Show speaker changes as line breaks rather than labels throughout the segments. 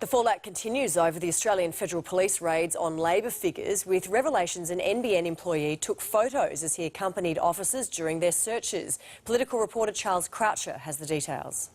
The fallout continues over the Australian Federal Police raids on Labor figures, with revelations an NBN employee took photos as he accompanied officers during their searches. Political reporter Charles Croucher has the details.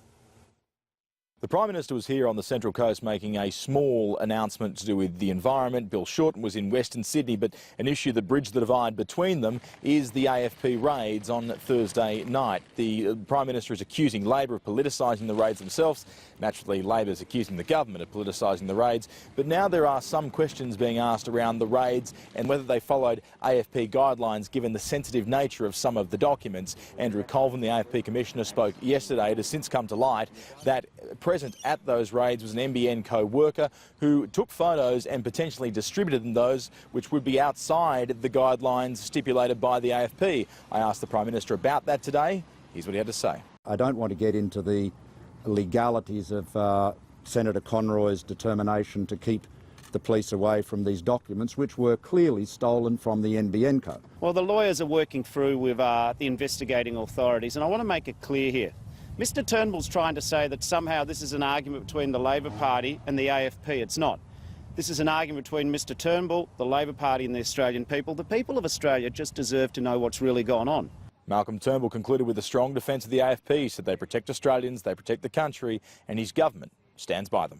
The Prime Minister was here on the Central Coast making a small announcement to do with the environment. Bill Shorten was in Western Sydney, but an issue that bridged the divide between them is the AFP raids on Thursday night. The Prime Minister is accusing Labor of politicising the raids themselves. Naturally, Labor is accusing the government of politicising the raids. But now there are some questions being asked around the raids and whether they followed AFP guidelines given the sensitive nature of some of the documents. Andrew Colvin, the AFP Commissioner, spoke yesterday. It has since come to light that present at those raids was an NBN co-worker who took photos and potentially distributed those which would be outside the guidelines stipulated by the AFP. I asked the Prime Minister about that today. Here's what he had to say.
I don't want to get into the legalities of Senator Conroy's determination to keep the police away from these documents, which were clearly stolen from the NBN co.
Well, the lawyers are working through with the investigating authorities, and I want to make it clear here. Mr Turnbull's trying to say that somehow this is an argument between the Labor Party and the AFP. It's not. This is an argument between Mr Turnbull, the Labor Party and the Australian people. The people of Australia just deserve to know what's really gone on.
Malcolm Turnbull concluded with a strong defence of the AFP, said they protect Australians, they protect the country, and his government stands by them.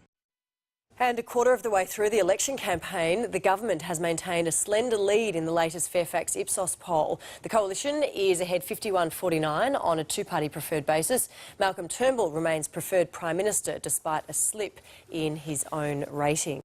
And a quarter of the way through the election campaign, the government has maintained a slender lead in the latest Fairfax IPSOS poll. The coalition is ahead 51-49 on a two-party preferred basis. Malcolm Turnbull remains preferred Prime Minister despite a slip in his own rating.